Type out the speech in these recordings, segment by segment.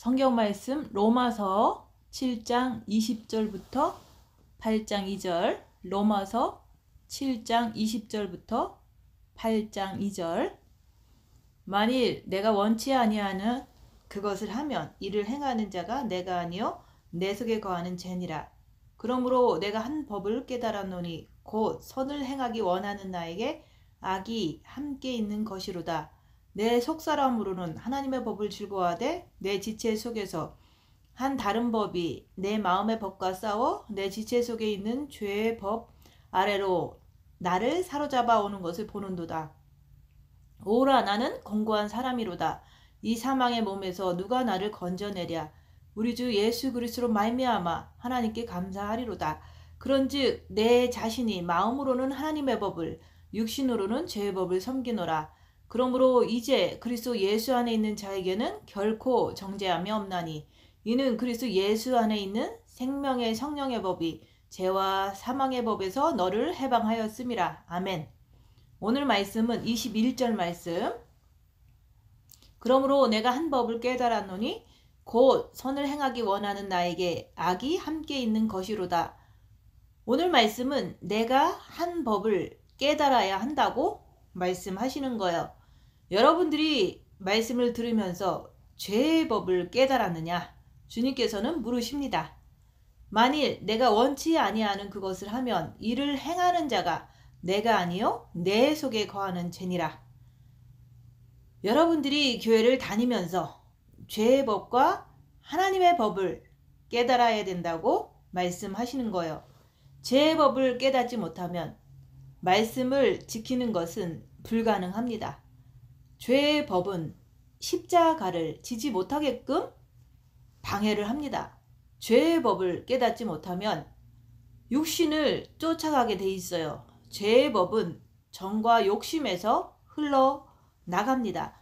성경 말씀 로마서 7장 20절부터 8장 2절, 로마서 7장 20절부터 8장 2절. 만일 내가 원치 아니하는 그것을 하면 이를 행하는 자가 내가 아니요 내 속에 거하는 죄니라. 그러므로 내가 한 법을 깨달았노니 곧 선을 행하기 원하는 나에게 악이 함께 있는 것이로다. 내 속사람으로는 하나님의 법을 즐거워하되 내 지체 속에서 한 다른 법이 내 마음의 법과 싸워 내 지체 속에 있는 죄의 법 아래로 나를 사로잡아 오는 것을 보는도다. 오라, 나는 공고한 사람이로다. 이 사망의 몸에서 누가 나를 건져내랴. 우리 주 예수 그리스도로 말미암아 하나님께 감사하리로다. 그런즉 내 자신이 마음으로는 하나님의 법을, 육신으로는 죄의 법을 섬기노라. 그러므로 이제 그리스도 예수 안에 있는 자에게는 결코 정죄함이 없나니 이는 그리스도 예수 안에 있는 생명의 성령의 법이 죄와 사망의 법에서 너를 해방하였음이라. 아멘. 오늘 말씀은 21절 말씀. 그러므로 내가 한 법을 깨달았노니 곧 선을 행하기 원하는 나에게 악이 함께 있는 것이로다. 오늘 말씀은 내가 한 법을 깨달아야 한다고 말씀하시는 거예요. 여러분들이 말씀을 들으면서 죄의 법을 깨달았느냐? 주님께서는 물으십니다. 만일 내가 원치 아니하는 그것을 하면 이를 행하는 자가 내가 아니요 내 속에 거하는 죄니라. 여러분들이 교회를 다니면서 죄의 법과 하나님의 법을 깨달아야 된다고 말씀하시는 거예요. 죄의 법을 깨닫지 못하면 말씀을 지키는 것은 불가능합니다. 죄의 법은 십자가를 지지 못하게끔 방해를 합니다. 죄의 법을 깨닫지 못하면 육신을 쫓아가게 돼 있어요. 죄의 법은 정과 욕심에서 흘러나갑니다.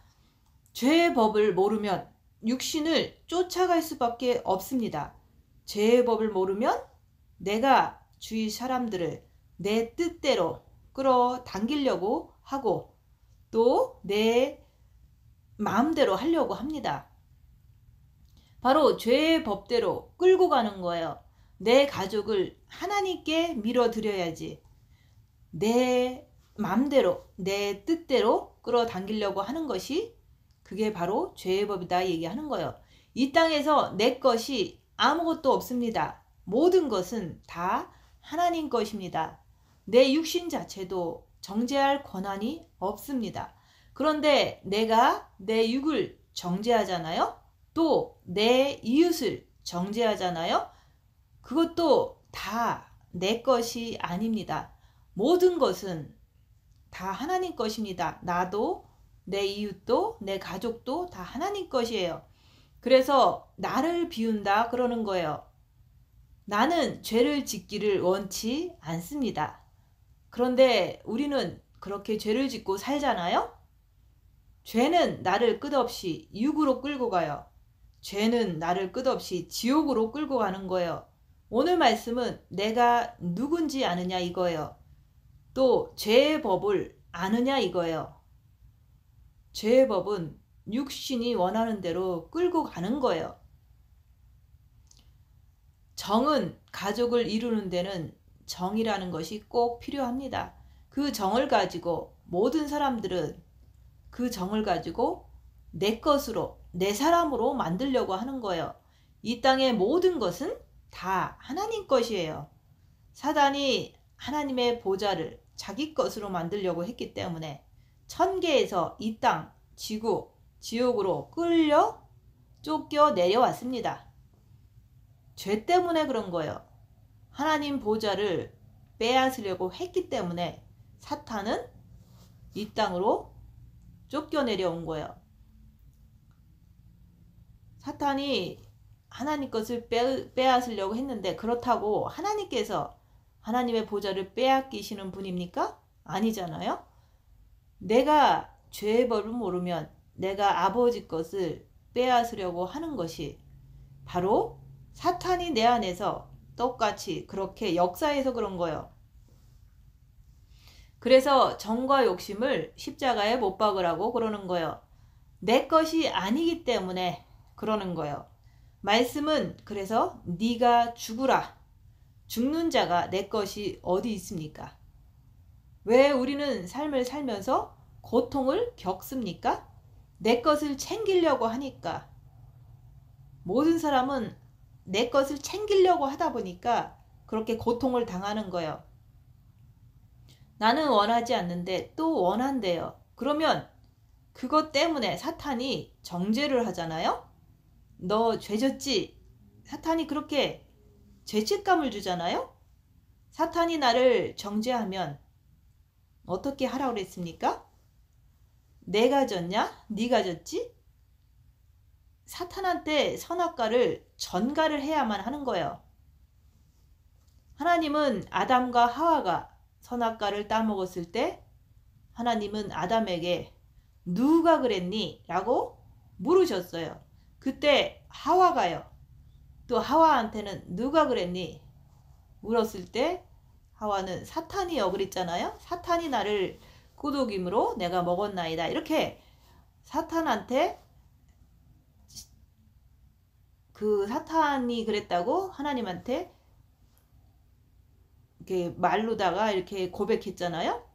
죄의 법을 모르면 육신을 쫓아갈 수밖에 없습니다. 죄의 법을 모르면 내가 주위 사람들을 내 뜻대로 끌어당기려고 하고 또 내 마음대로 하려고 합니다. 바로 죄의 법대로 끌고 가는 거예요. 내 가족을 하나님께 밀어드려야지. 내 마음대로 내 뜻대로 끌어당기려고 하는 것이 그게 바로 죄의 법이다 얘기하는 거예요. 이 땅에서 내 것이 아무것도 없습니다. 모든 것은 다 하나님 것입니다. 내 육신 자체도 정죄할 권한이 없습니다. 그런데 내가 내 육을 정죄하잖아요. 또 내 이웃을 정죄하잖아요. 그것도 다 내 것이 아닙니다. 모든 것은 다 하나님 것입니다. 나도 내 이웃도 내 가족도 다 하나님 것이에요. 그래서 나를 비운다 그러는 거예요. 나는 죄를 짓기를 원치 않습니다. 그런데 우리는 그렇게 죄를 짓고 살잖아요. 죄는 나를 끝없이 육으로 끌고 가요. 죄는 나를 끝없이 지옥으로 끌고 가는 거예요. 오늘 말씀은 내가 누군지 아느냐 이거예요. 또 죄의 법을 아느냐 이거예요. 죄의 법은 육신이 원하는 대로 끌고 가는 거예요. 정은 가족을 이루는 데는 정이라는 것이 꼭 필요합니다. 그 정을 가지고 모든 사람들은 그 정을 가지고 내 것으로 내 사람으로 만들려고 하는 거예요. 이 땅의 모든 것은 다 하나님 것이에요. 사단이 하나님의 보좌를 자기 것으로 만들려고 했기 때문에 천계에서 이 땅, 지구, 지옥으로 끌려 쫓겨 내려왔습니다. 죄 때문에 그런 거예요. 하나님 보좌를 빼앗으려고 했기 때문에 사탄은 이 땅으로 쫓겨 내려온 거예요. 사탄이 하나님 것을 빼앗으려고 했는데 그렇다고 하나님께서 하나님의 보좌를 빼앗기시는 분입니까? 아니잖아요. 내가 죄의 법을 모르면 내가 아버지 것을 빼앗으려고 하는 것이 바로 사탄이 내 안에서 똑같이 그렇게 역사해서 그런 거예요. 그래서 정과 욕심을 십자가에 못 박으라고 그러는 거예요. 내 것이 아니기 때문에 그러는 거예요. 말씀은 그래서 네가 죽으라. 죽는 자가 내 것이 어디 있습니까? 왜 우리는 삶을 살면서 고통을 겪습니까? 내 것을 챙기려고 하니까. 모든 사람은 내 것을 챙기려고 하다 보니까 그렇게 고통을 당하는 거예요. 나는 원하지 않는데 또 원한대요. 그러면 그것 때문에 사탄이 정죄를 하잖아요. 너 죄졌지? 사탄이 그렇게 죄책감을 주잖아요. 사탄이 나를 정죄하면 어떻게 하라고 그랬습니까? 내가 졌냐? 네가 졌지? 사탄한테 선악과를 전가를 해야만 하는 거예요. 하나님은 아담과 하와가 선악과를 따먹었을 때 하나님은 아담에게 누가 그랬니? 라고 물으셨어요. 그때 하와가요. 또 하와한테는 누가 그랬니? 물었을 때 하와는 사탄이요 그랬잖아요. 사탄이 나를 꾸덕임으로 내가 먹었나이다. 이렇게 사탄한테 그 사탄이 그랬다고 하나님한테 이렇게 말로다가 이렇게 고백했잖아요.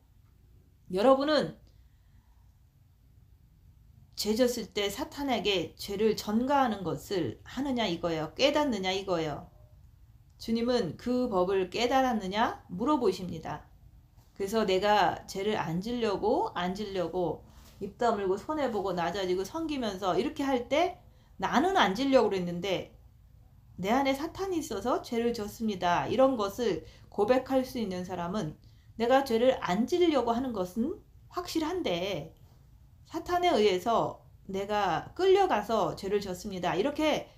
여러분은 죄졌을 때 사탄에게 죄를 전가하는 것을 하느냐 이거예요. 깨닫느냐 이거예요. 주님은 그 법을 깨달았느냐 물어보십니다. 그래서 내가 죄를 안 지려고 입 다물고 손해보고 낮아지고 섬기면서 이렇게 할 때 나는 안 지려고 그랬는데 내 안에 사탄이 있어서 죄를 졌습니다. 이런 것을 고백할 수 있는 사람은 내가 죄를 안 지려고 하는 것은 확실한데 사탄에 의해서 내가 끌려가서 죄를 졌습니다. 이렇게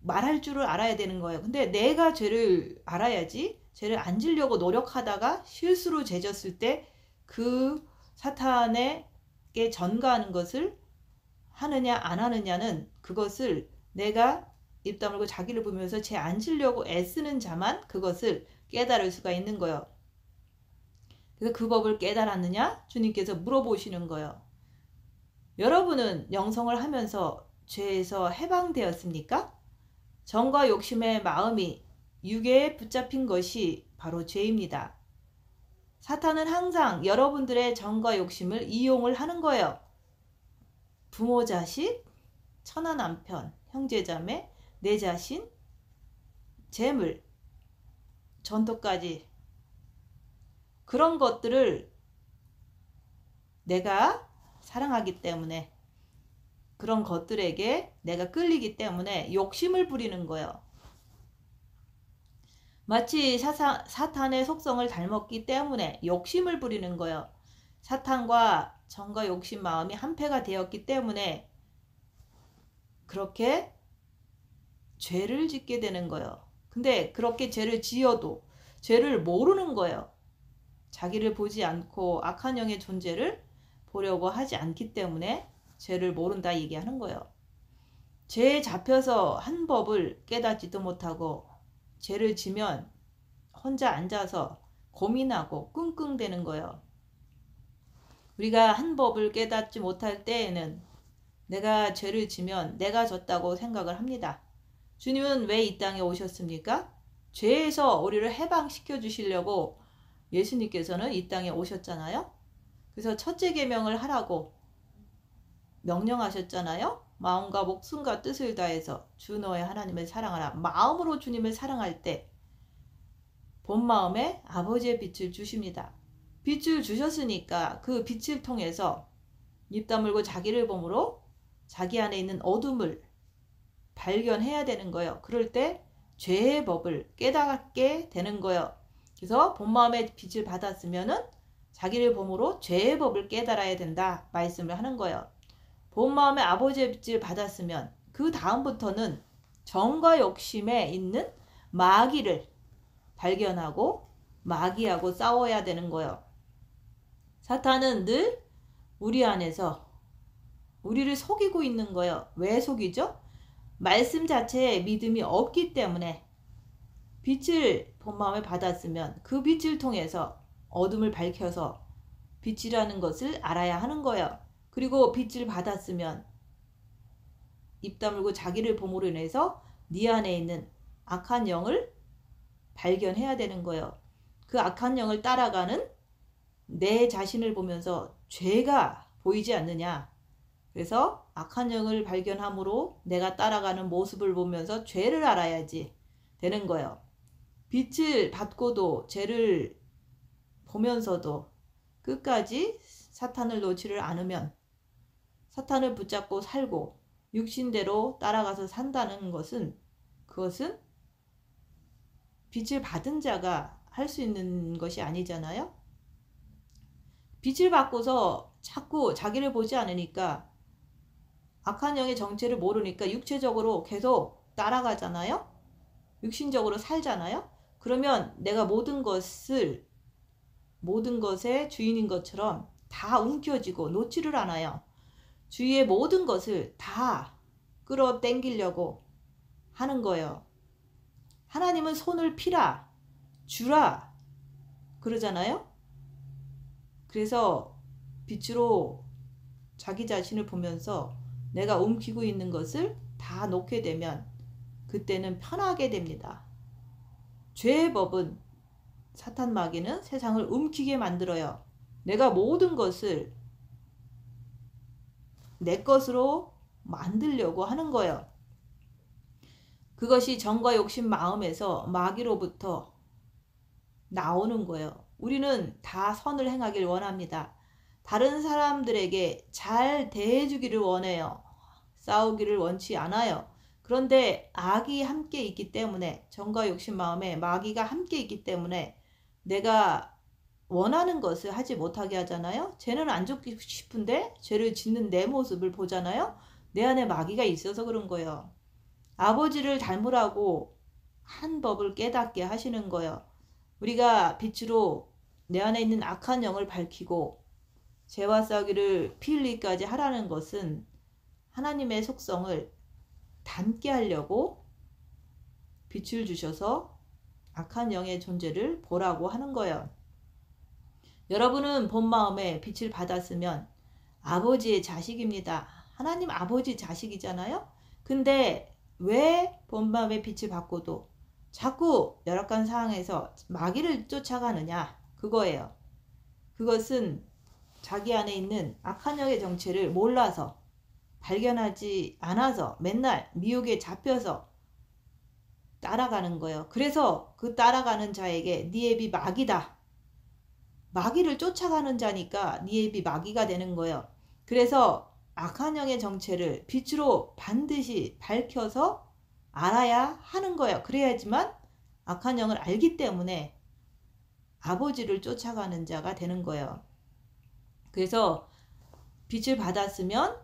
말할 줄을 알아야 되는 거예요. 근데 내가 죄를 알아야지. 죄를 안 지려고 노력하다가 실수로 죄 졌을 때 그 사탄에게 전가하는 것을 하느냐 안 하느냐는 그것을 내가 입 다물고 자기를 보면서 죄 안 지려고 애쓰는 자만 그것을 깨달을 수가 있는 거예요. 그래서 그 법을 깨달았느냐? 주님께서 물어보시는 거예요. 여러분은 영성을 하면서 죄에서 해방되었습니까? 정과 욕심의 마음이 육에 붙잡힌 것이 바로 죄입니다. 사탄은 항상 여러분들의 정과 욕심을 이용을 하는 거예요. 부모 자식, 처나 남편, 형제자매, 내 자신, 재물, 전토까지 그런 것들을 내가 사랑하기 때문에 그런 것들에게 내가 끌리기 때문에 욕심을 부리는 거예요. 마치 사탄의 속성을 닮았기 때문에 욕심을 부리는 거예요. 사탄과 정과 욕심 마음이 한패가 되었기 때문에 그렇게 죄를 짓게 되는 거예요. 근데 그렇게 죄를 지어도 죄를 모르는 거예요. 자기를 보지 않고 악한 영의 존재를 보려고 하지 않기 때문에 죄를 모른다 얘기하는 거예요. 죄에 잡혀서 한 법을 깨닫지도 못하고 죄를 지면 혼자 앉아서 고민하고 끙끙대는 거예요. 우리가 한 법을 깨닫지 못할 때에는 내가 죄를 지면 내가 졌다고 생각을 합니다. 주님은 왜 이 땅에 오셨습니까? 죄에서 우리를 해방시켜 주시려고 예수님께서는 이 땅에 오셨잖아요. 그래서 첫째 계명을 하라고 명령하셨잖아요. 마음과 목숨과 뜻을 다해서 주 너의 하나님을 사랑하라. 마음으로 주님을 사랑할 때 본 마음에 아버지의 빛을 주십니다. 빛을 주셨으니까 그 빛을 통해서 입 다물고 자기를 보므로 자기 안에 있는 어둠을 발견해야 되는 거예요. 그럴 때 죄의 법을 깨닫게 되는 거예요. 그래서 본 마음의 빛을 받았으면은 자기를 보므로 죄의 법을 깨달아야 된다 말씀을 하는 거예요. 본 마음의 아버지의 빛을 받았으면 그 다음부터는 정과 욕심에 있는 마귀를 발견하고 마귀하고 싸워야 되는 거예요. 사탄은 늘 우리 안에서 우리를 속이고 있는 거예요. 왜 속이죠? 말씀 자체에 믿음이 없기 때문에 빛을 본 마음에 받았으면 그 빛을 통해서 어둠을 밝혀서 빛이라는 것을 알아야 하는 거예요. 그리고 빛을 받았으면 입 다물고 자기를 봄으로 인해서 네 안에 있는 악한 영을 발견해야 되는 거예요. 그 악한 영을 따라가는 내 자신을 보면서 죄가 보이지 않느냐. 그래서 악한 영을 발견함으로 내가 따라가는 모습을 보면서 죄를 알아야지 되는 거예요. 빛을 받고도 죄를 보면서도 끝까지 사탄을 놓지를 않으면 사탄을 붙잡고 살고 육신대로 따라가서 산다는 것은 그것은 빛을 받은 자가 할 수 있는 것이 아니잖아요. 빛을 받고서 자꾸 자기를 보지 않으니까 악한 영의 정체를 모르니까 육체적으로 계속 따라가잖아요. 육신적으로 살잖아요. 그러면 내가 모든 것의 주인인 것처럼 다 움켜쥐고 놓지를 않아요. 주위의 모든 것을 다 끌어당기려고 하는 거예요. 하나님은 손을 피라, 주라 그러잖아요. 그래서 빛으로 자기 자신을 보면서 내가 움키고 있는 것을 다 놓게 되면 그때는 편하게 됩니다. 죄의 법은 사탄 마귀는 세상을 움키게 만들어요. 내가 모든 것을 내 것으로 만들려고 하는 거예요. 그것이 정과 욕심 마음에서 마귀로부터 나오는 거예요. 우리는 다 선을 행하길 원합니다. 다른 사람들에게 잘 대해주기를 원해요. 싸우기를 원치 않아요. 그런데 악이 함께 있기 때문에 정과 욕심 마음에 마귀가 함께 있기 때문에 내가 원하는 것을 하지 못하게 하잖아요. 죄는 안 짓고 싶은데 죄를 짓는 내 모습을 보잖아요. 내 안에 마귀가 있어서 그런 거예요. 아버지를 닮으라고 한 법을 깨닫게 하시는 거예요. 우리가 빛으로 내 안에 있는 악한 영을 밝히고 죄와 싸우기를 피 흘리기까지 하라는 것은 하나님의 속성을 닮게 하려고 빛을 주셔서 악한 영의 존재를 보라고 하는 거예요. 여러분은 본 마음에 빛을 받았으면 아버지의 자식입니다. 하나님 아버지 자식이잖아요. 근데 왜 본 마음에 빛을 받고도 자꾸 열악한 상황에서 마귀를 쫓아가느냐 그거예요. 그것은 자기 안에 있는 악한 영의 정체를 몰라서 발견하지 않아서 맨날 미혹에 잡혀서 따라가는 거예요. 그래서 그 따라가는 자에게 네 애비 마귀다. 마귀를 쫓아가는 자니까 네 애비 마귀가 되는 거예요. 그래서 악한 영의 정체를 빛으로 반드시 밝혀서 알아야 하는 거예요. 그래야지만 악한 영을 알기 때문에 아버지를 쫓아가는 자가 되는 거예요. 그래서 빛을 받았으면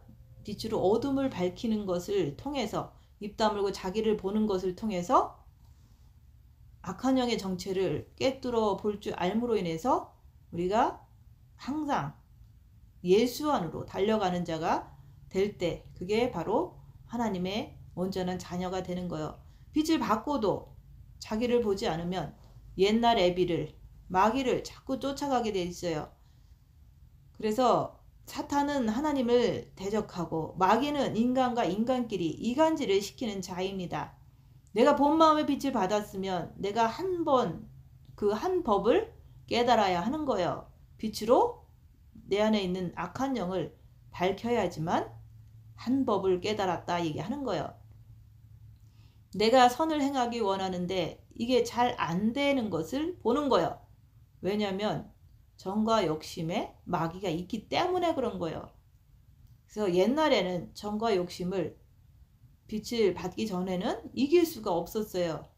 빛으로 어둠을 밝히는 것을 통해서 입 다물고 자기를 보는 것을 통해서 악한 영의 정체를 꿰뚫어 볼 줄 알므로 인해서 우리가 항상 예수 안으로 달려가는 자가 될 때 그게 바로 하나님의 온전한 자녀가 되는 거예요. 빛을 받고도 자기를 보지 않으면 옛날 애비를 마귀를 자꾸 쫓아가게 돼 있어요. 그래서 사탄은 하나님을 대적하고 마귀는 인간과 인간끼리 이간질을 시키는 자입니다. 내가 본 마음의 빛을 받았으면 내가 한 번 그 한 법을 깨달아야 하는 거예요. 빛으로 내 안에 있는 악한 영을 밝혀야지만 한 법을 깨달았다 얘기하는 거예요. 내가 선을 행하기 원하는데 이게 잘 안 되는 것을 보는 거예요. 왜냐하면 정과 욕심에 마귀가 있기 때문에 그런 거예요. 그래서 옛날에는 정과 욕심을 빛을 받기 전에는 이길 수가 없었어요.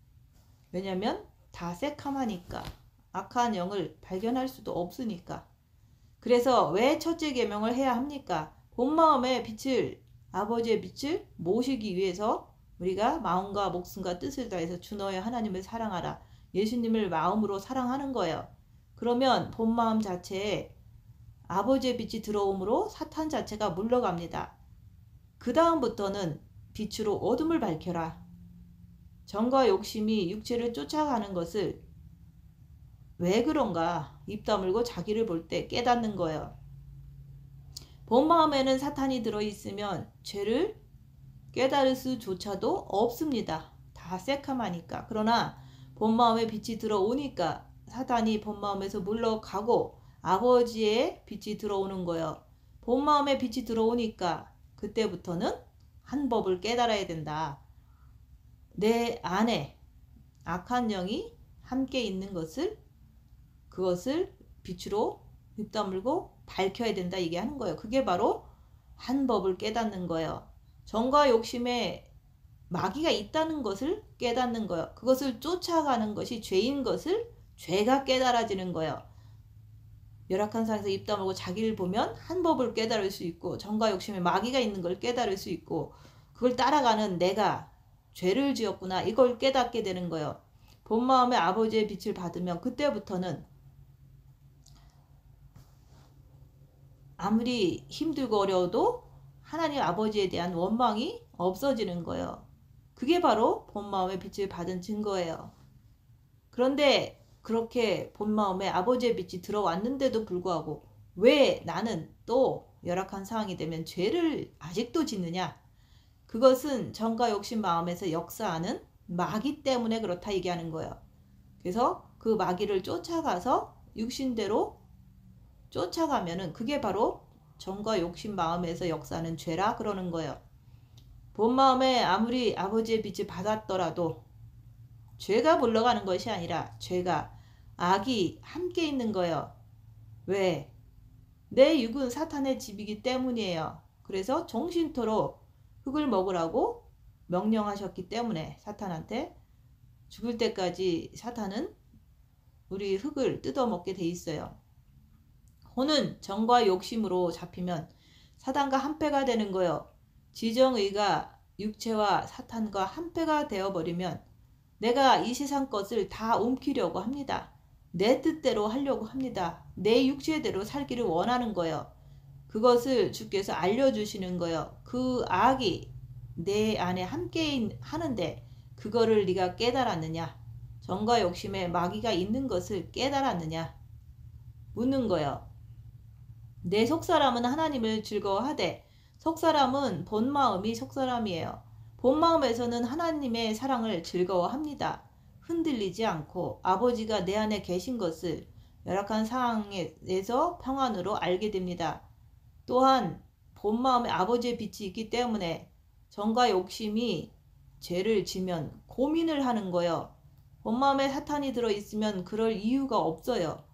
왜냐하면 다 새카마니까 악한 영을 발견할 수도 없으니까. 그래서 왜 첫째 계명을 해야 합니까? 본 마음의 빛을 아버지의 빛을 모시기 위해서 우리가 마음과 목숨과 뜻을 다해서 주 너의 하나님을 사랑하라. 예수님을 마음으로 사랑하는 거예요. 그러면 본 마음 자체에 아버지의 빛이 들어오므로 사탄 자체가 물러갑니다. 그 다음부터는 빛으로 어둠을 밝혀라. 정과 욕심이 육체를 쫓아가는 것을 왜 그런가 입 다물고 자기를 볼 때 깨닫는 거예요. 본 마음에는 사탄이 들어있으면 죄를 깨달을 수조차도 없습니다. 다 새카마니까. 그러나 본마음의 빛이 들어오니까 사탄이 본마음에서 물러가고 아버지의 빛이 들어오는 거예요. 본마음의 빛이 들어오니까 그때부터는 한 법을 깨달아야 된다. 내 안에 악한 영이 함께 있는 그것을 빛으로 입다물고 밝혀야 된다, 이게 하는 거예요. 그게 바로 한 법을 깨닫는 거예요. 정과 욕심에 마귀가 있다는 것을 깨닫는 거예요. 그것을 쫓아가는 것이 죄인 것을 죄가 깨달아지는 거예요. 열악한 상에서 입 다물고 자기를 보면 한 법을 깨달을 수 있고, 정과 욕심에 마귀가 있는 걸 깨달을 수 있고, 그걸 따라가는 내가 죄를 지었구나, 이걸 깨닫게 되는 거예요. 본마음의 아버지의 빛을 받으면 그때부터는 아무리 힘들고 어려워도 하나님 아버지에 대한 원망이 없어지는 거예요. 그게 바로 본마음의 빛을 받은 증거예요. 그런데 그렇게 본마음에 아버지의 빛이 들어왔는데도 불구하고 왜 나는 또 열악한 상황이 되면 죄를 아직도 짓느냐? 그것은 정과 욕심 마음에서 역사하는 마귀 때문에 그렇다 얘기하는 거예요. 그래서 그 마귀를 쫓아가서 육신대로 쫓아가면은 그게 바로 정과 욕심 마음에서 역사하는 죄라 그러는 거예요. 본 마음에 아무리 아버지의 빛을 받았더라도 죄가 물러가는 것이 아니라 죄가 악이 함께 있는 거예요. 왜? 내 육은 사탄의 집이기 때문이에요. 그래서 정신토록 흙을 먹으라고 명령하셨기 때문에 사탄한테 죽을 때까지 사탄은 우리 흙을 뜯어먹게 돼 있어요. 혼은 정과 욕심으로 잡히면 사탄과 한패가 되는 거예요. 지정의가 육체와 사탄과 한패가 되어버리면 내가 이 세상 것을 다 옮기려고 합니다. 내 뜻대로 하려고 합니다. 내 육체대로 살기를 원하는 거예요. 그것을 주께서 알려주시는 거예요. 그 악이 내 안에 함께 하는데 그거를 네가 깨달았느냐? 정과 욕심에 마귀가 있는 것을 깨달았느냐? 묻는 거예요. 내 속사람은 하나님을 즐거워하되, 속사람은 본마음이 속사람이에요. 본마음에서는 하나님의 사랑을 즐거워합니다. 흔들리지 않고 아버지가 내 안에 계신 것을 열악한 상황에서 평안으로 알게 됩니다. 또한 본마음에 아버지의 빛이 있기 때문에 정과 욕심이 죄를 지면 고민을 하는 거예요. 본마음에 사탄이 들어있으면 그럴 이유가 없어요.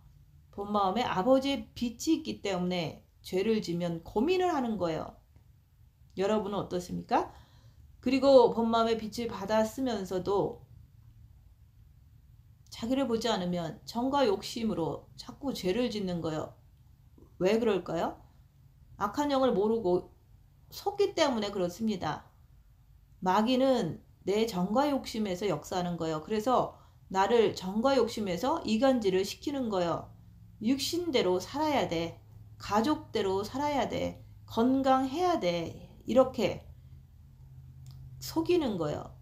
본마음에 아버지의 빛이 있기 때문에 죄를 지면 고민을 하는 거예요. 여러분은 어떻습니까? 그리고 본마음의 빛을 받았으면서도 자기를 보지 않으면 정과 욕심으로 자꾸 죄를 짓는 거예요. 왜 그럴까요? 악한 영을 모르고 속기 때문에 그렇습니다. 마귀는 내 정과 욕심에서 역사하는 거예요. 그래서 나를 정과 욕심에서 이간질을 시키는 거예요. 육신대로 살아야 돼. 가족대로 살아야 돼. 건강해야 돼. 이렇게 속이는 거예요.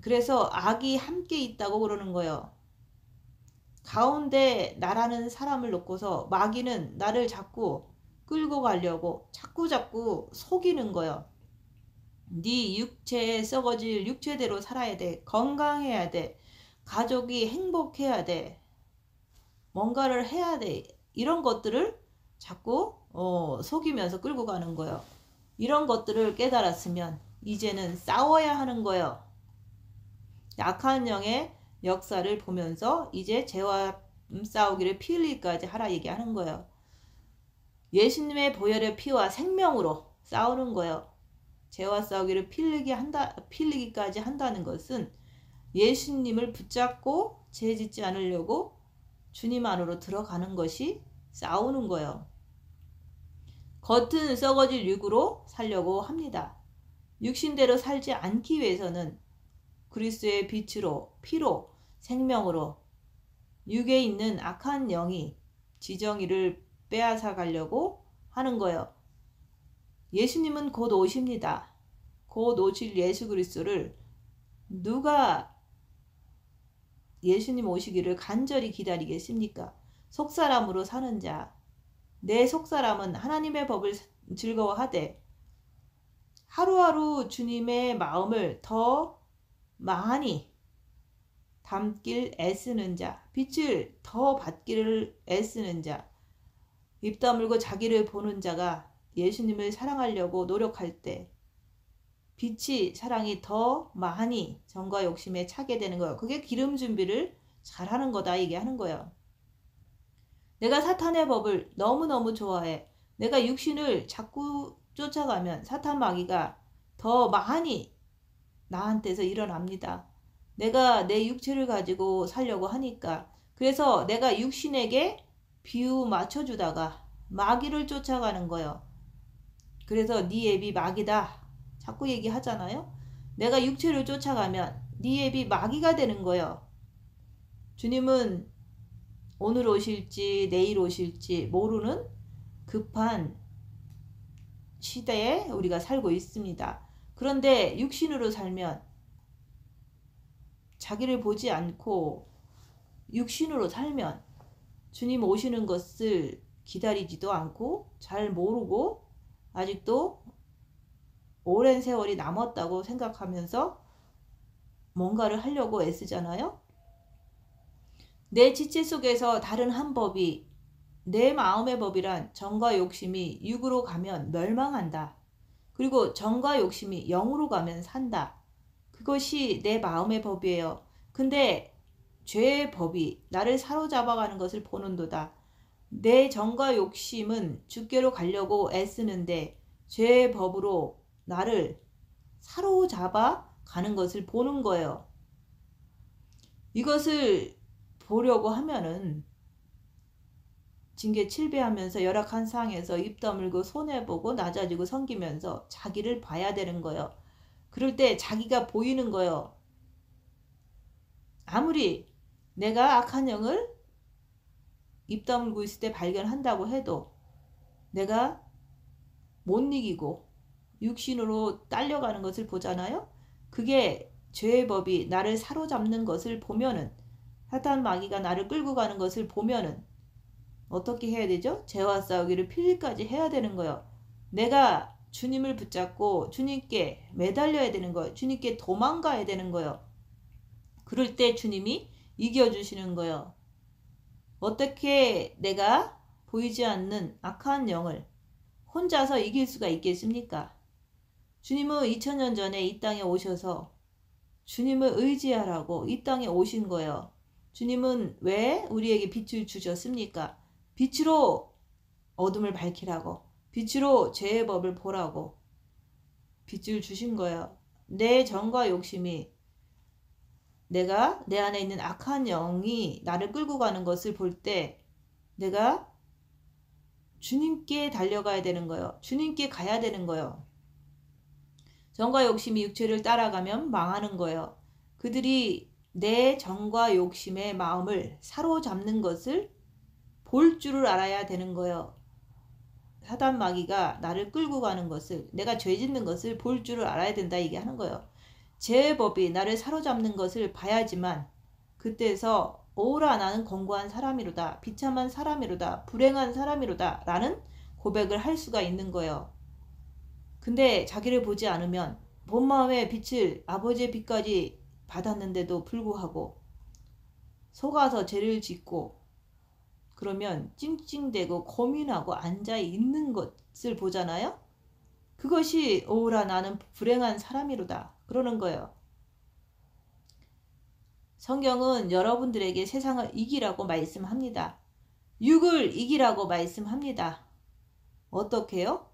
그래서 악이 함께 있다고 그러는 거예요. 가운데 나라는 사람을 놓고서 마귀는 나를 자꾸 끌고 가려고 자꾸 속이는 거예요. 네 육체에 썩어질 육체대로 살아야 돼. 건강해야 돼. 가족이 행복해야 돼. 뭔가를 해야 돼. 이런 것들을 자꾸 속이면서 끌고 가는 거예요. 이런 것들을 깨달았으면 이제는 싸워야 하는 거예요. 악한 영의 역사를 보면서 이제 죄와 싸우기를 피 흘리기까지 하라 얘기하는 거예요. 예수님의 보혈의 피와 생명으로 싸우는 거예요. 죄와 싸우기를 피 흘리기까지 한다는 것은 예수님을 붙잡고 죄 짓지 않으려고 주님 안으로 들어가는 것이 싸우는 거예요. 겉은 썩어질 육으로 살려고 합니다. 육신대로 살지 않기 위해서는 그리스도의 빛으로, 피로, 생명으로 육에 있는 악한 영이 지정의를 빼앗아 가려고 하는 거예요. 예수님은 곧 오십니다. 곧 오실 예수 그리스도를 누가 예수님 오시기를 간절히 기다리겠습니까? 속사람으로 사는 자. 내 속사람은 하나님의 법을 즐거워하되 하루하루 주님의 마음을 더 많이 담길 애쓰는 자, 빛을 더 받기를 애쓰는 자, 입 다물고 자기를 보는 자가 예수님을 사랑하려고 노력할 때 빛이 사랑이 더 많이 정과 욕심에 차게 되는 거예요. 그게 기름 준비를 잘하는 거다 이게 하는 거예요. 내가 사탄의 법을 너무너무 좋아해. 내가 육신을 자꾸 쫓아가면 사탄 마귀가 더 많이 나한테서 일어납니다. 내가 내 육체를 가지고 살려고 하니까. 그래서 내가 육신에게 비유 맞춰주다가 마귀를 쫓아가는 거예요. 그래서 네 앱이 마귀다 자꾸 얘기하잖아요. 내가 육체를 쫓아가면 네 앱이 마귀가 되는 거예요. 주님은 오늘 오실지 내일 오실지 모르는 급한 시대에 우리가 살고 있습니다. 그런데 육신으로 살면 자기를 보지 않고 육신으로 살면 주님 오시는 것을 기다리지도 않고 잘 모르고 아직도 오랜 세월이 남았다고 생각하면서 뭔가를 하려고 애쓰잖아요. 내 지체 속에서 다른 한 법이 내 마음의 법이란 정과 욕심이 육으로 가면 멸망한다. 그리고 정과 욕심이 영으로 가면 산다. 그것이 내 마음의 법이에요. 근데 죄의 법이 나를 사로잡아가는 것을 보는도다. 내 정과 욕심은 주께로 가려고 애쓰는데 죄의 법으로 나를 사로잡아 가는 것을 보는 거예요. 이것을 보려고 하면은 징계 7배하면서 열악한 상에서 입 다물고 손해보고 낮아지고 섬기면서 자기를 봐야 되는 거예요. 그럴 때 자기가 보이는 거예요. 아무리 내가 악한 영을 입 다물고 있을 때 발견한다고 해도 내가 못 이기고 육신으로 딸려가는 것을 보잖아요. 그게 죄의 법이 나를 사로잡는 것을 보면은 사탄 마귀가 나를 끌고 가는 것을 보면은 어떻게 해야 되죠? 죄와 싸우기를 필리까지 해야 되는 거예요. 내가 주님을 붙잡고 주님께 매달려야 되는 거예요. 주님께 도망가야 되는 거예요. 그럴 때 주님이 이겨주시는 거예요. 어떻게 내가 보이지 않는 악한 영을 혼자서 이길 수가 있겠습니까? 주님은 2000년 전에 이 땅에 오셔서 주님을 의지하라고 이 땅에 오신 거예요. 주님은 왜 우리에게 빛을 주셨습니까? 빛으로 어둠을 밝히라고, 빛으로 죄의 법을 보라고 빛을 주신 거예요. 내 정과 욕심이 내가 내 안에 있는 악한 영이 나를 끌고 가는 것을 볼 때 내가 주님께 달려가야 되는 거예요. 주님께 가야 되는 거예요. 정과 욕심이 육체를 따라가면 망하는 거예요. 그들이 내 정과 욕심의 마음을 사로잡는 것을 볼 줄을 알아야 되는 거예요. 사단 마귀가 나를 끌고 가는 것을, 내가 죄 짓는 것을 볼 줄을 알아야 된다 이게 하는 거예요. 죄의 법이 나를 사로잡는 것을 봐야지만 그때서 오라 나는 권고한 사람이로다, 비참한 사람이로다, 불행한 사람이로다 라는 고백을 할 수가 있는 거예요. 근데 자기를 보지 않으면 본 마음의 빛을 아버지의 빛까지 받았는데도 불구하고 속아서 죄를 짓고 그러면 찡찡대고 고민하고 앉아있는 것을 보잖아요. 그것이 오라 나는 불행한 사람이로다 그러는 거예요. 성경은 여러분들에게 세상을 이기라고 말씀합니다. 육을 이기라고 말씀합니다. 어떻게요?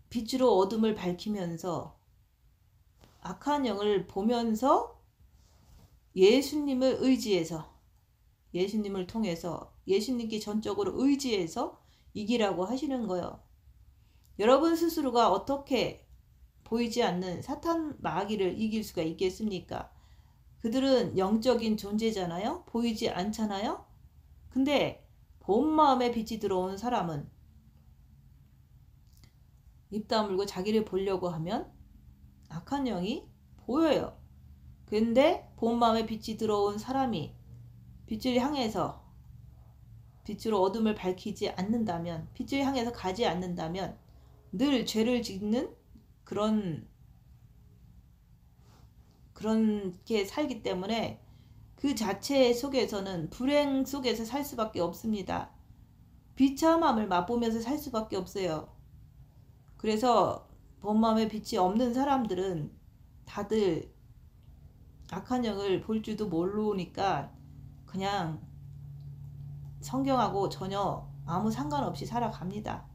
빛으로 어둠을 밝히면서 악한 영을 보면서 예수님을 의지해서 예수님을 통해서 예수님께 전적으로 의지해서 이기라고 하시는 거예요. 여러분 스스로가 어떻게 보이지 않는 사탄 마귀를 이길 수가 있겠습니까? 그들은 영적인 존재잖아요. 보이지 않잖아요. 근데 본 마음에 빛이 들어온 사람은 입 다물고 자기를 보려고 하면 악한 영이 보여요. 근데 본 마음에 빛이 들어온 사람이 빛을 향해서 빛으로 어둠을 밝히지 않는다면, 빛을 향해서 가지 않는다면 늘 죄를 짓는 그렇게 살기 때문에 그 자체 속에서는 불행 속에서 살 수밖에 없습니다. 비참함을 맛보면서 살 수밖에 없어요. 그래서 본 마음에 빛이 없는 사람들은 다들 악한 영을 볼 줄도 모르니까 그냥 성경하고 전혀 아무 상관없이 살아갑니다.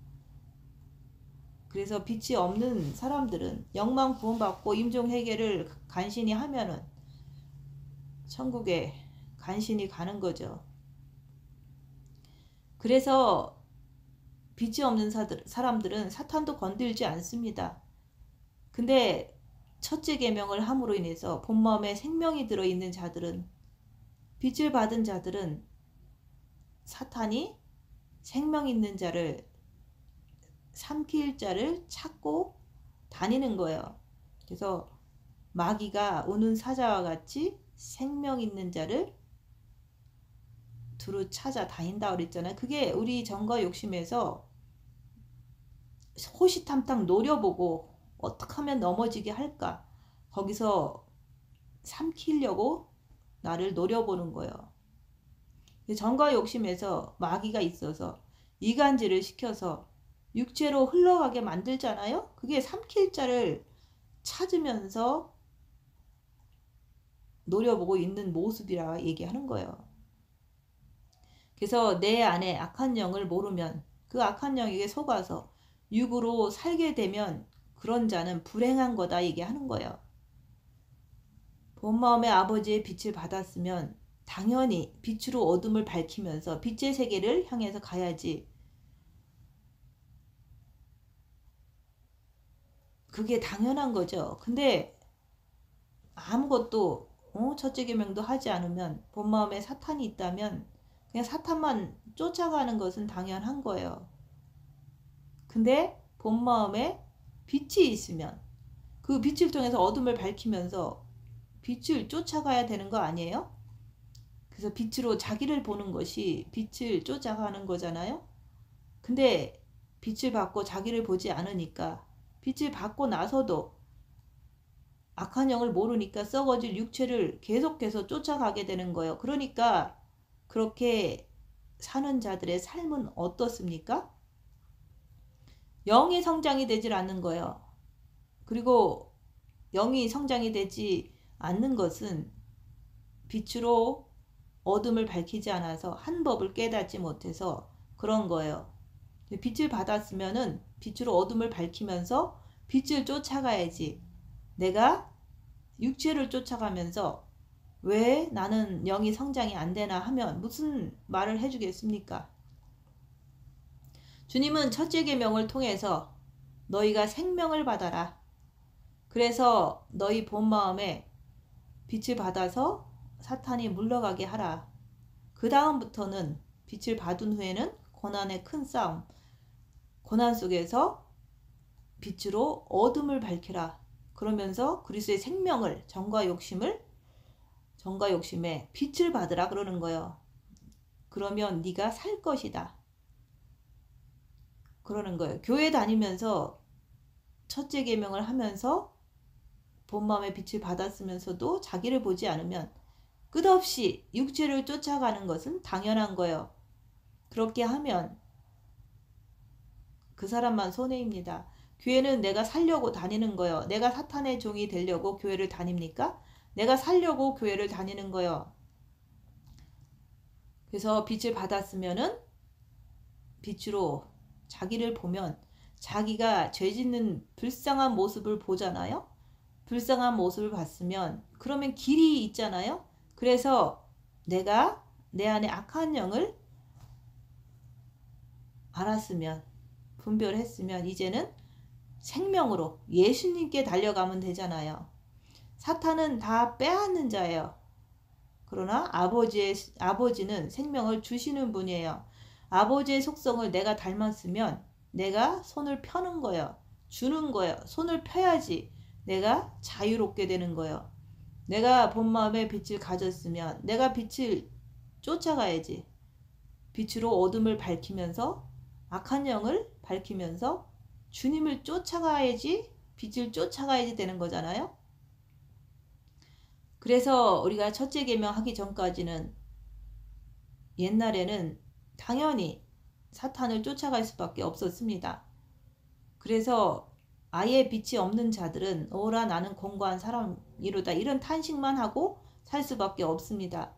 그래서 빛이 없는 사람들은 영만 구원받고 임종회개를 간신히 하면은 천국에 간신히 가는 거죠. 그래서 빛이 없는 사람들은 사탄도 건들지 않습니다. 근데 첫째 계명을 함으로 인해서 본 마음에 생명이 들어있는 자들은, 빛을 받은 자들은 사탄이 생명 있는 자를, 삼킬 자를 찾고 다니는 거예요. 그래서 마귀가 오는 사자와 같이 생명 있는 자를 두루 찾아 다닌다 그랬잖아요. 그게 우리 정과 욕심에서 호시탐탐 노려보고 어떻게 하면 넘어지게 할까, 거기서 삼키려고 나를 노려보는 거예요. 정과 욕심에서 마귀가 있어서 이간질을 시켜서 육체로 흘러가게 만들잖아요. 그게 삼킬 자를 찾으면서 노려보고 있는 모습이라 얘기하는 거예요. 그래서 내 안에 악한 영을 모르면, 그 악한 영에게 속아서 육으로 살게 되면 그런 자는 불행한 거다 얘기하는 거예요. 본 마음의 아버지의 빛을 받았으면 당연히 빛으로 어둠을 밝히면서 빛의 세계를 향해서 가야지. 그게 당연한 거죠. 근데 아무것도 첫째 계명도 하지 않으면, 본 마음에 사탄이 있다면 그냥 사탄만 쫓아가는 것은 당연한 거예요. 근데 본 마음에 빛이 있으면 그 빛을 통해서 어둠을 밝히면서 빛을 쫓아가야 되는 거 아니에요? 그래서 빛으로 자기를 보는 것이 빛을 쫓아가는 거잖아요. 근데 빛을 받고 자기를 보지 않으니까, 빛을 받고 나서도 악한 영을 모르니까 썩어질 육체를 계속해서 쫓아가게 되는 거예요. 그러니까 그렇게 사는 자들의 삶은 어떻습니까? 영이 성장이 되질 않는 거예요. 그리고 영이 성장이 되지 않는 것은 빛으로 어둠을 밝히지 않아서 한 법을 깨닫지 못해서 그런 거예요. 빛을 받았으면은 빛으로 어둠을 밝히면서 빛을 쫓아가야지. 내가 육체를 쫓아가면서 왜 나는 영이 성장이 안 되나 하면 무슨 말을 해주겠습니까? 주님은 첫째 계명을 통해서 너희가 생명을 받아라. 그래서 너희 본 마음에 빛을 받아서 사탄이 물러가게 하라. 그 다음부터는 빛을 받은 후에는 고난의 큰 싸움, 고난 속에서 빛으로 어둠을 밝히라. 그러면서 그리스도의 생명을, 정과 욕심에 빛을 받으라 그러는 거예요. 그러면 네가 살 것이다 그러는 거예요. 교회 다니면서 첫째 계명을 하면서 본 마음의 빛을 받았으면서도 자기를 보지 않으면 끝없이 육체를 쫓아가는 것은 당연한 거예요. 그렇게 하면 그 사람만 손해입니다. 교회는 내가 살려고 다니는 거예요. 내가 사탄의 종이 되려고 교회를 다닙니까? 내가 살려고 교회를 다니는 거예요. 그래서 빛을 받았으면은 빛으로 자기를 보면 자기가 죄 짓는 불쌍한 모습을 보잖아요. 불쌍한 모습을 봤으면 그러면 길이 있잖아요. 그래서 내가 내 안에 악한 영을 알았으면, 분별했으면 이제는 생명으로 예수님께 달려가면 되잖아요. 사탄은 다 빼앗는 자예요. 그러나 아버지는 생명을 주시는 분이에요. 아버지의 속성을 내가 닮았으면 내가 손을 펴는 거예요. 주는 거예요. 손을 펴야지 내가 자유롭게 되는 거예요. 내가 본 마음의 빛을 가졌으면 내가 빛을 쫓아가야지. 빛으로 어둠을 밝히면서, 악한 영을 밝히면서 주님을 쫓아가야지, 빛을 쫓아가야지 되는 거잖아요. 그래서 우리가 첫째 계명 하기 전까지는 옛날에는 당연히 사탄을 쫓아갈 수밖에 없었습니다. 그래서 아예 빛이 없는 자들은 오라 나는 공고한 사람이로다 이런 탄식만 하고 살 수밖에 없습니다.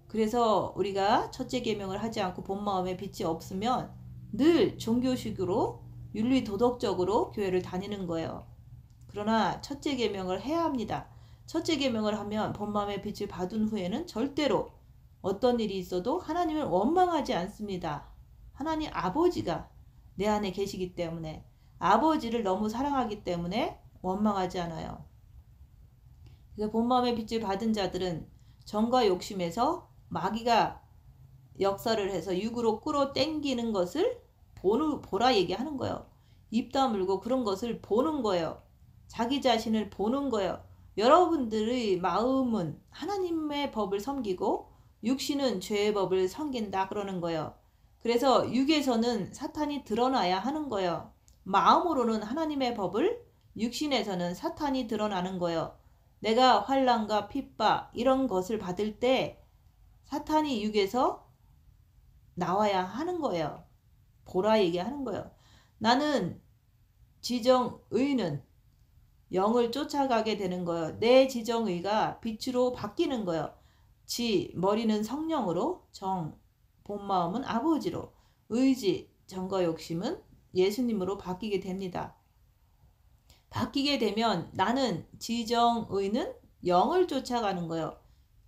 그래서 우리가 첫째 계명을 하지 않고 본 마음에 빛이 없으면 늘 종교식으로 윤리 도덕적으로 교회를 다니는 거예요. 그러나 첫째 계명을 해야 합니다. 첫째 계명을 하면 본 마음의 빛을 받은 후에는 절대로 어떤 일이 있어도 하나님을 원망하지 않습니다. 하나님 아버지가 내 안에 계시기 때문에, 아버지를 너무 사랑하기 때문에 원망하지 않아요. 그래서 본 마음의 빛을 받은 자들은 정과 욕심에서 마귀가 역사를 해서 육으로 끌어당기는 것을 보라 얘기하는 거예요. 입 다물고 그런 것을 보는 거예요. 자기 자신을 보는 거예요. 여러분들의 마음은 하나님의 법을 섬기고 육신은 죄의 법을 섬긴다 그러는 거예요. 그래서 육에서는 사탄이 드러나야 하는 거예요. 마음으로는 하나님의 법을, 육신에서는 사탄이 드러나는 거예요. 내가 환난과 핍박 이런 것을 받을 때 사탄이 육에서 나와야 하는 거예요. 보라 얘기하는 거예요. 나는 지정의는 영을 쫓아가게 되는 거예요. 내 지정의가 빛으로 바뀌는 거예요. 머리는 성령으로, 본 마음은 아버지로, 의지, 정과 욕심은 예수님으로 바뀌게 됩니다. 바뀌게 되면 나는 지정의는 영을 쫓아가는 거예요.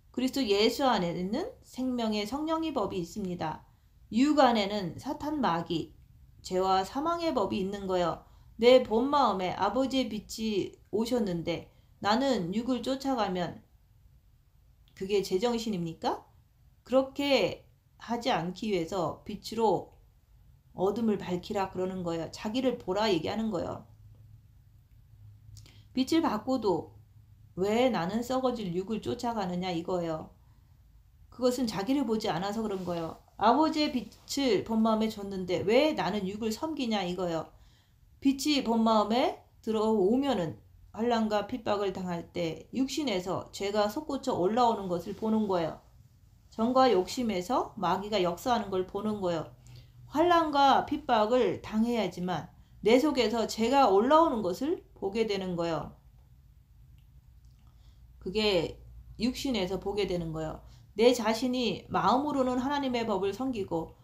그리스도 예수 안에는 생명의 성령의 법이 있습니다. 육 안에는 사탄 마귀, 죄와 사망의 법이 있는 거예요. 내 본 마음에 아버지의 빛이 오셨는데 나는 육을 쫓아가면 그게 제정신입니까? 그렇게 하지 않기 위해서 빛으로 어둠을 밝히라 그러는 거예요. 자기를 보라 얘기하는 거예요. 빛을 받고도 왜 나는 썩어질 육을 쫓아가느냐 이거예요. 그것은 자기를 보지 않아서 그런 거예요. 아버지의 빛을 본 마음에 줬는데 왜 나는 육을 섬기냐 이거예요. 빛이 본 마음에 들어오면은 환난과 핍박을 당할 때 육신에서 죄가 솟구쳐 올라오는 것을 보는 거예요. 정과 욕심에서 마귀가 역사하는 걸 보는 거예요. 환난과 핍박을 당해야지만 내 속에서 죄가 올라오는 것을 보게 되는 거예요. 그게 육신에서 보게 되는 거예요. 내 자신이 마음으로는 하나님의 법을 섬기고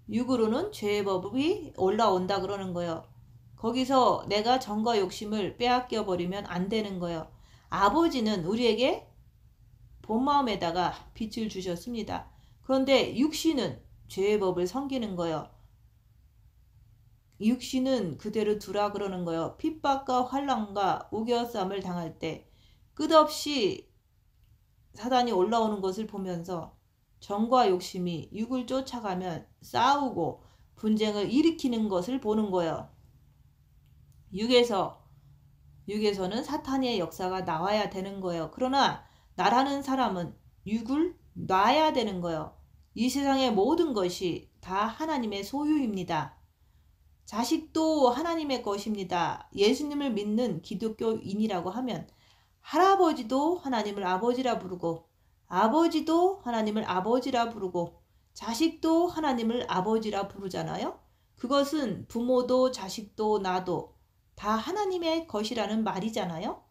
육으로는 죄의 법이 올라온다 그러는 거예요. 거기서 내가 정과 욕심을 빼앗겨 버리면 안 되는 거예요. 아버지는 우리에게 본 마음에다가 빛을 주셨습니다. 그런데 육신은 죄의 법을 섬기는 거예요. 육신은 그대로 두라 그러는 거예요. 핍박과 환난과 우겨쌈을 당할 때 끝없이 사단이 올라오는 것을 보면서 정과 욕심이 육을 쫓아가면 싸우고 분쟁을 일으키는 것을 보는 거예요. 육에서는 사탄의 역사가 나와야 되는 거예요. 그러나 나라는 사람은 육을 놔야 되는 거예요. 이 세상의 모든 것이 다 하나님의 소유입니다. 자식도 하나님의 것입니다. 예수님을 믿는 기독교인이라고 하면 할아버지도 하나님을 아버지라 부르고 아버지도 하나님을 아버지라 부르고 자식도 하나님을 아버지라 부르잖아요. 그것은 부모도 자식도 나도 다 하나님의 것이라는 말이잖아요.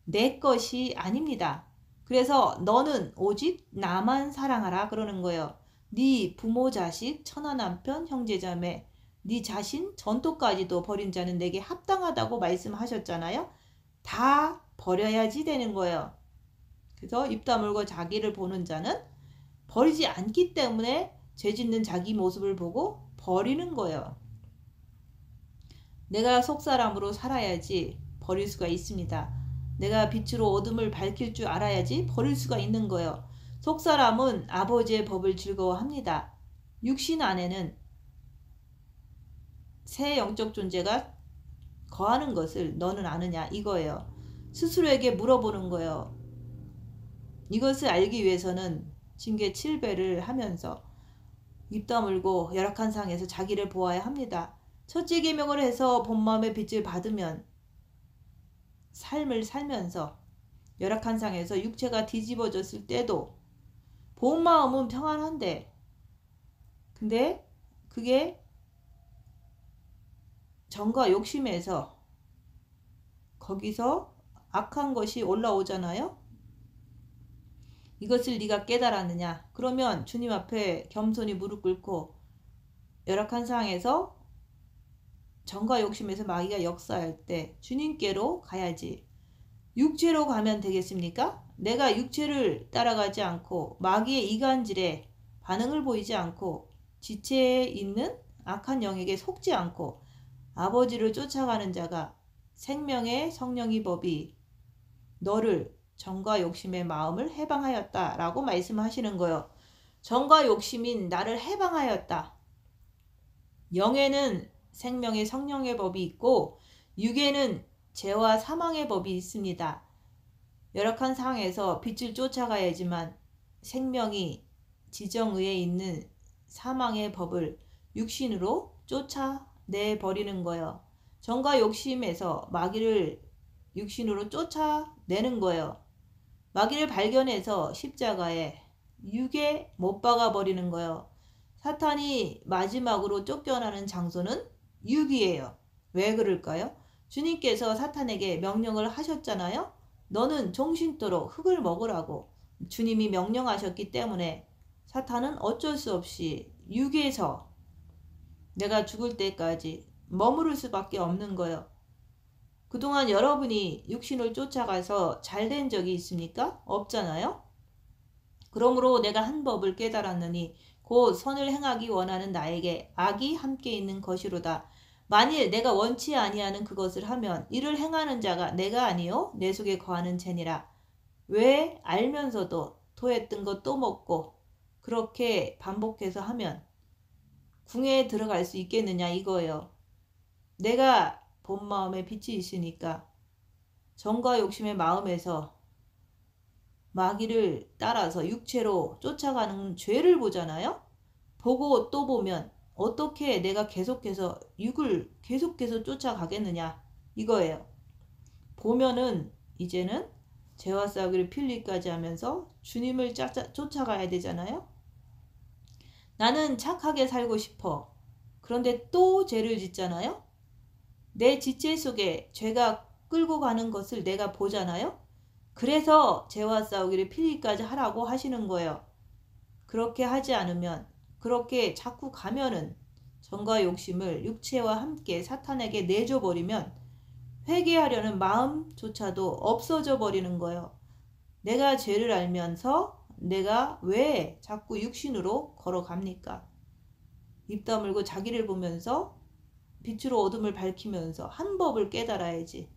내 것이 아닙니다. 그래서 너는 오직 나만 사랑하라 그러는 거예요. 네 부모 자식 처나 남편 형제자매 네 자신 전토까지도 버린 자는 내게 합당하다고 말씀하셨잖아요. 다 버려야지 되는 거예요. 그래서 입 다물고 자기를 보는 자는 버리지 않기 때문에 죄 짓는 자기 모습을 보고 버리는 거예요. 내가 속사람으로 살아야지 버릴 수가 있습니다. 내가 빛으로 어둠을 밝힐 줄 알아야지 버릴 수가 있는 거예요. 속사람은 아버지의 법을 즐거워합니다. 육신 안에는 새 영적 존재가 거하는 것을 너는 아느냐 이거예요. 스스로에게 물어보는 거예요. 이것을 알기 위해서는 징계 7배를 하면서 입 다물고 열악한 상에서 자기를 보아야 합니다. 첫째 계명을 해서 본 마음의 빛을 받으면 삶을 살면서 열악한 상에서 육체가 뒤집어졌을 때도 본 마음은 평안한데, 근데 그게 정과 욕심에서 거기서 악한 것이 올라오잖아요. 이것을 네가 깨달았느냐? 그러면 주님 앞에 겸손히 무릎 꿇고 열악한 상황에서 정과 욕심에서 마귀가 역사할 때 주님께로 가야지. 육체로 가면 되겠습니까? 내가 육체를 따라가지 않고 마귀의 이간질에 반응을 보이지 않고 지체에 있는 악한 영에게 속지 않고 아버지를 쫓아가는 자가 생명의 성령의 법이 너를 정과 욕심의 마음을 해방하였다 라고 말씀하시는 거예요. 정과 욕심인 나를 해방하였다. 영에는 생명의 성령의 법이 있고 육에는 죄와 사망의 법이 있습니다. 열악한 상황에서 빛을 쫓아가야지만 생명이 지정의에 있는 사망의 법을 육신으로 쫓아내버리는 거예요. 정과 욕심에서 마귀를 육신으로 쫓아내는 거예요. 마귀를 발견해서 십자가에 육에 못 박아버리는 거예요. 사탄이 마지막으로 쫓겨나는 장소는 육이에요. 왜 그럴까요? 주님께서 사탄에게 명령을 하셨잖아요. 너는 종신토록 흙을 먹으라고 주님이 명령하셨기 때문에 사탄은 어쩔 수 없이 육에서 내가 죽을 때까지 머무를 수밖에 없는 거예요. 그동안 여러분이 육신을 쫓아가서 잘된 적이 있습니까? 없잖아요. 그러므로 내가 한 법을 깨달았느니 곧 선을 행하기 원하는 나에게 악이 함께 있는 것이로다. 만일 내가 원치 아니하는 그것을 하면 이를 행하는 자가 내가 아니요 내 속에 거하는 죄니라. 왜 알면서도 토했던 것 또 먹고 그렇게 반복해서 하면 궁에 들어갈 수 있겠느냐 이거예요. 내가 본 마음에 빛이 있으니까 정과 욕심의 마음에서 마귀를 따라서 육체로 쫓아가는 죄를 보잖아요. 보고 또 보면 어떻게 내가 계속해서 육을 계속해서 쫓아가겠느냐 이거예요. 보면은 이제는 죄와 싸우기를 필리까지 하면서 주님을 쫓아가야 되잖아요. 나는 착하게 살고 싶어. 그런데 또 죄를 짓잖아요. 내 지체 속에 죄가 끌고 가는 것을 내가 보잖아요. 그래서 죄와 싸우기를 필리까지 하라고 하시는 거예요. 그렇게 하지 않으면 그렇게 자꾸 가면은 정과 욕심을 육체와 함께 사탄에게 내줘버리면 회개하려는 마음조차도 없어져 버리는 거예요. 내가 죄를 알면서 내가 왜 자꾸 육신으로 걸어갑니까? 입 다물고 자기를 보면서 빛으로 어둠을 밝히면서 한 법을 깨달아야지.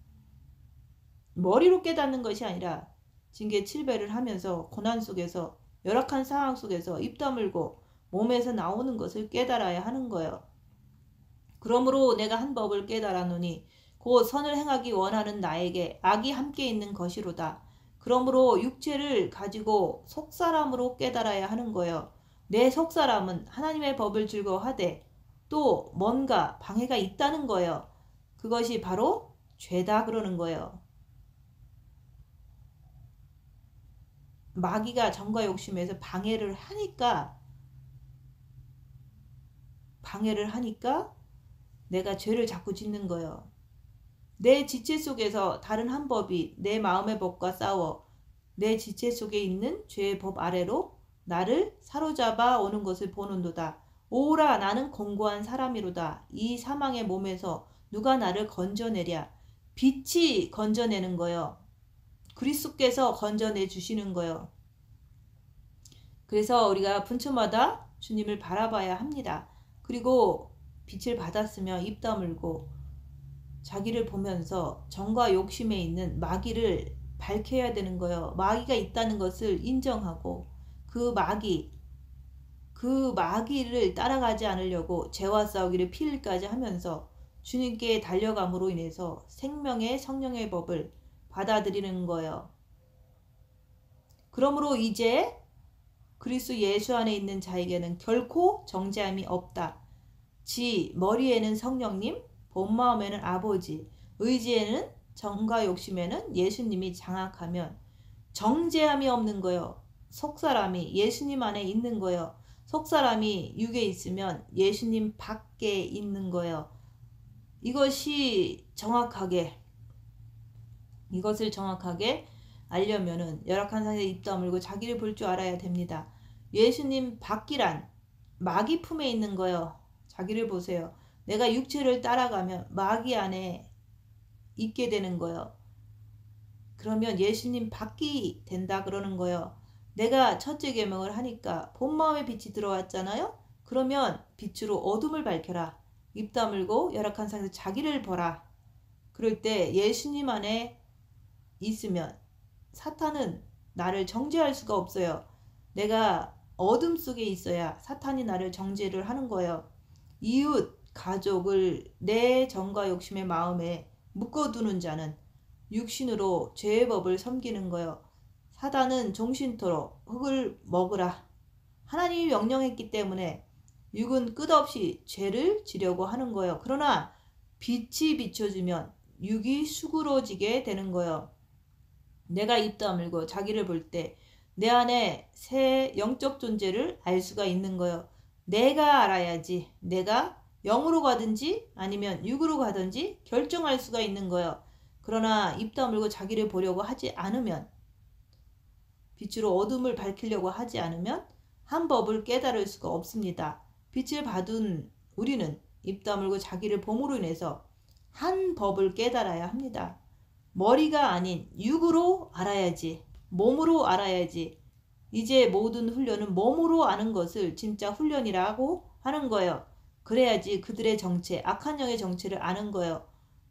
머리로 깨닫는 것이 아니라 징계 7배를 하면서 고난 속에서 열악한 상황 속에서 입 다물고 몸에서 나오는 것을 깨달아야 하는 거예요. 그러므로 내가 한 법을 깨달았노니 곧 선을 행하기 원하는 나에게 악이 함께 있는 것이로다. 그러므로 육체를 가지고 속사람으로 깨달아야 하는 거예요. 내 속사람은 하나님의 법을 즐거워하되 또 뭔가 방해가 있다는 거예요. 그것이 바로 죄다 그러는 거예요. 마귀가 정과 욕심에서 방해를 하니까 내가 죄를 자꾸 짓는 거예요. 내 지체 속에서 다른 한 법이 내 마음의 법과 싸워 내 지체 속에 있는 죄의 법 아래로 나를 사로잡아 오는 것을 보는도다. 오라 나는 공고한 사람이로다. 이 사망의 몸에서 누가 나를 건져내랴. 빛이 건져내는 거예요. 그리스도께서 건져내 주시는 거예요. 그래서 우리가 분초마다 주님을 바라봐야 합니다. 그리고 빛을 받았으며 입 다물고 자기를 보면서 정과 욕심에 있는 마귀를 밝혀야 되는 거예요. 마귀가 있다는 것을 인정하고 그 마귀를 따라가지 않으려고 죄와 싸우기를 필까지 하면서 주님께 달려감으로 인해서 생명의 성령의 법을 받아들이는 거예요. 그러므로 이제 그리스도 예수 안에 있는 자에게는 결코 정죄함이 없다. 지 머리에는 성령님, 본 마음에는 아버지, 의지에는 정과 욕심에는 예수님이 장악하면 정죄함이 없는 거요. 속사람이 예수님 안에 있는 거요. 속사람이 육에 있으면 예수님 밖에 있는 거요. 이것을 정확하게 알려면은 열악한 상태에 입 다물고 자기를 볼 줄 알아야 됩니다. 예수님 밖이란 마귀 품에 있는 거요. 자기를 보세요. 내가 육체를 따라가면 마귀 안에 있게 되는 거요. 그러면 예수님 밖이 된다 그러는 거요. 내가 첫째 계명을 하니까 본 마음의 빛이 들어왔잖아요. 그러면 빛으로 어둠을 밝혀라. 입 다물고 열악한 상태에서 자기를 보라. 그럴 때 예수님 안에 있으면 사탄은 나를 정죄할 수가 없어요. 내가 어둠 속에 있어야 사탄이 나를 정죄를 하는 거예요. 이웃, 가족을 내 정과 욕심의 마음에 묶어두는 자는 육신으로 죄의 법을 섬기는 거요. 사단은 종신토록 흙을 먹으라. 하나님이 명령했기 때문에 육은 끝없이 죄를 지려고 하는 거예요. 그러나 빛이 비춰주면 육이 수그러지게 되는 거예요. 내가 입 다물고 자기를 볼 때 내 안에 새 영적 존재를 알 수가 있는 거예요. 내가 알아야지 내가 영으로 가든지 아니면 육으로 가든지 결정할 수가 있는 거예요. 그러나 입 다물고 자기를 보려고 하지 않으면, 빛으로 어둠을 밝히려고 하지 않으면 한 법을 깨달을 수가 없습니다. 빛을 받은 우리는 입 다물고 자기를 봄으로 인해서 한 법을 깨달아야 합니다. 머리가 아닌 육으로 알아야지, 몸으로 알아야지. 이제 모든 훈련은 몸으로 아는 것을 진짜 훈련이라고 하는 거예요. 그래야지 그들의 정체, 악한 영의 정체를 아는 거예요.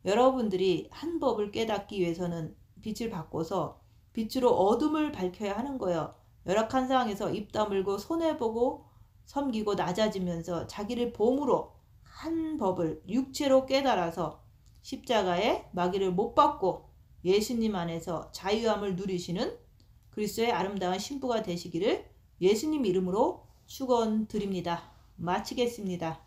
여러분들이 한 법을 깨닫기 위해서는 빛을 바꿔서 빛으로 어둠을 밝혀야 하는 거예요. 열악한 상황에서 입 다물고 손해보고 섬기고 낮아지면서 자기를 봄으로 한 법을 육체로 깨달아서 십자가에 마귀를 못 받고 예수님 안에서 자유함을 누리시는 그리스도의 아름다운 신부가 되시기를 예수님 이름으로 축원드립니다. 마치겠습니다.